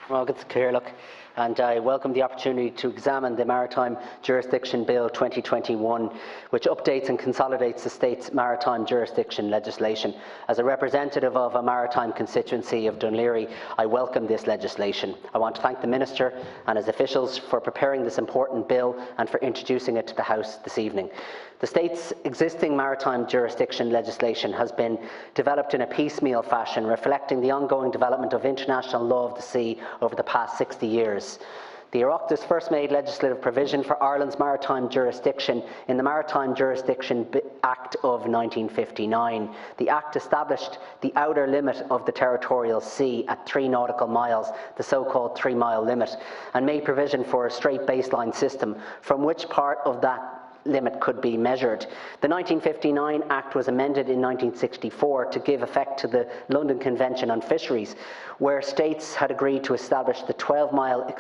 Well, good to hear, look, and I welcome the opportunity to examine the Maritime Jurisdiction Bill 2021, which updates and consolidates the state's maritime jurisdiction legislation. As a representative of a maritime constituency of Dún Laoghaire, I welcome this legislation. I want to thank the Minister and his officials for preparing this important bill and for introducing it to the House this evening. The state's existing maritime jurisdiction legislation has been developed in a piecemeal fashion, reflecting the ongoing development of international law of the sea over the past 60 years. The Oireachtas first made legislative provision for Ireland's maritime jurisdiction in the Maritime Jurisdiction Act of 1959. The Act established the outer limit of the territorial sea at 3 nautical miles, the so-called 3-mile limit, and made provision for a straight baseline system from which part of that limit could be measured. The 1959 Act was amended in 1964 to give effect to the London Convention on Fisheries, where states had agreed to establish the 12-mile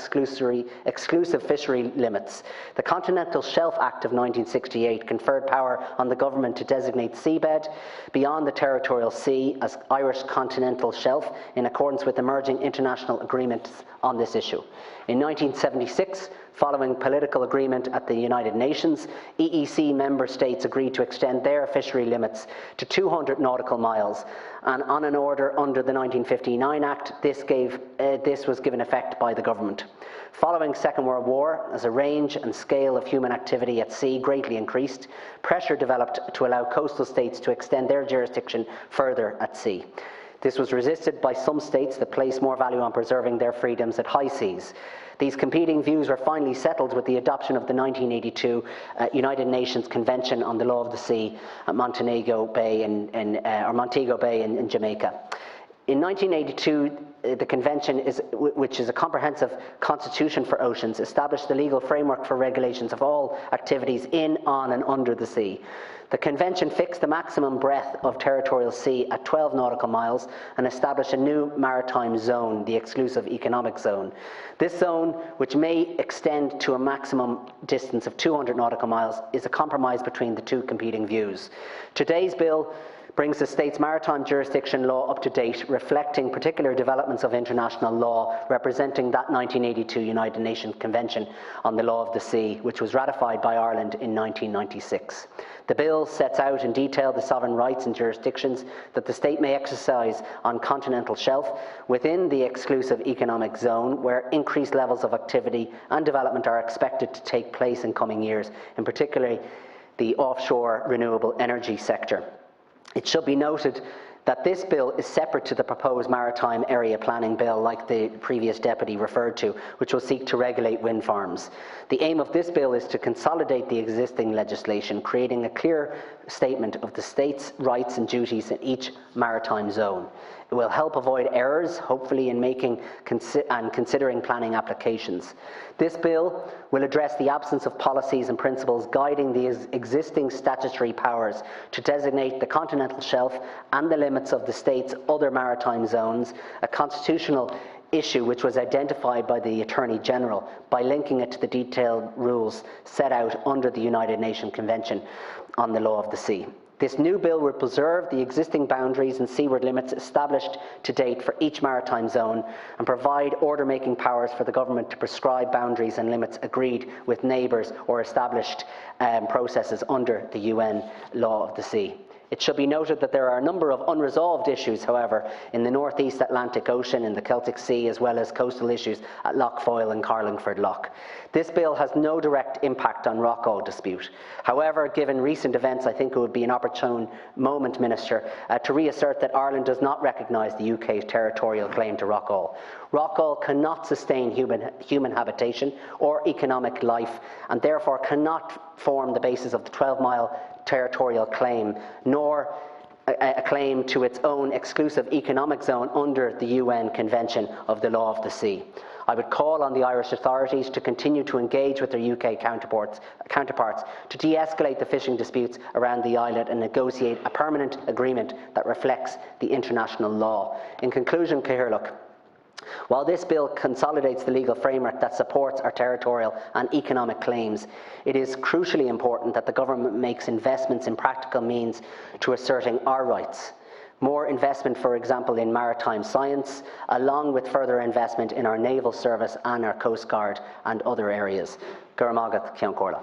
exclusive fishery limits. The Continental Shelf Act of 1968 conferred power on the government to designate seabed beyond the territorial sea as Irish continental shelf in accordance with emerging international agreements on this issue. In 1976, following political agreement at the United Nations, EEC member states agreed to extend their fishery limits to 200 nautical miles, and on an order under the 1959 Act, this was given effect by the government. Following Second World War, as a range and scale of human activity at sea greatly increased, pressure developed to allow coastal states to extend their jurisdiction further at sea. This was resisted by some states that place more value on preserving their freedoms at high seas. These competing views were finally settled with the adoption of the 1982 United Nations Convention on the Law of the Sea at Montego Bay in Jamaica. In 1982, the Convention, which is a comprehensive constitution for oceans, established the legal framework for regulations of all activities in, on and under the sea. The Convention fixed the maximum breadth of territorial sea at 12 nautical miles and established a new maritime zone, the exclusive economic zone. This zone, which may extend to a maximum distance of 200 nautical miles, is a compromise between the two competing views. Today's bill brings the state's maritime jurisdiction law up to date, reflecting particular developments of international law representing that 1982 United Nations Convention on the Law of the Sea, which was ratified by Ireland in 1996. The bill sets out in detail the sovereign rights and jurisdictions that the state may exercise on continental shelf within the exclusive economic zone, where increased levels of activity and development are expected to take place in coming years, in particular the offshore renewable energy sector. It should be noted that this bill is separate to the proposed Maritime Area Planning Bill, like the previous deputy referred to, which will seek to regulate wind farms. The aim of this bill is to consolidate the existing legislation, creating a clear statement of the state's rights and duties in each maritime zone. It will help avoid errors, hopefully, in making and considering planning applications. This bill will address the absence of policies and principles guiding the existing statutory powers to designate the continental shelf and the limits of the state's other maritime zones, a constitutional issue which was identified by the Attorney General by linking it to the detailed rules set out under the United Nations Convention on the Law of the Sea. This new bill will preserve the existing boundaries and seaward limits established to date for each maritime zone and provide order-making powers for the government to prescribe boundaries and limits agreed with neighbours or established processes under the UN Law of the Sea. It should be noted that there are a number of unresolved issues, however, in the North East Atlantic Ocean, in the Celtic Sea, as well as coastal issues at Lough Foyle and Carlingford Lough. This bill has no direct impact on Rockall dispute. However, given recent events, I think it would be an opportune moment, Minister, to reassert that Ireland does not recognise the UK's territorial claim to Rockall. Rockall cannot sustain human habitation or economic life, and therefore cannot form the basis of the 12-mile territorial claim, nor a claim to its own exclusive economic zone under the UN Convention of the Law of the Sea. I would call on the Irish authorities to continue to engage with their UK counterparts to de-escalate the fishing disputes around the islet and negotiate a permanent agreement that reflects the international law. In conclusion, Cathaoirleach, while this bill consolidates the legal framework that supports our territorial and economic claims, it is crucially important that the government makes investments in practical means to asserting our rights. More investment, for example, in maritime science, along with further investment in our naval service and our Coast Guard and other areas. Cormac Devlin Fianna Fáil.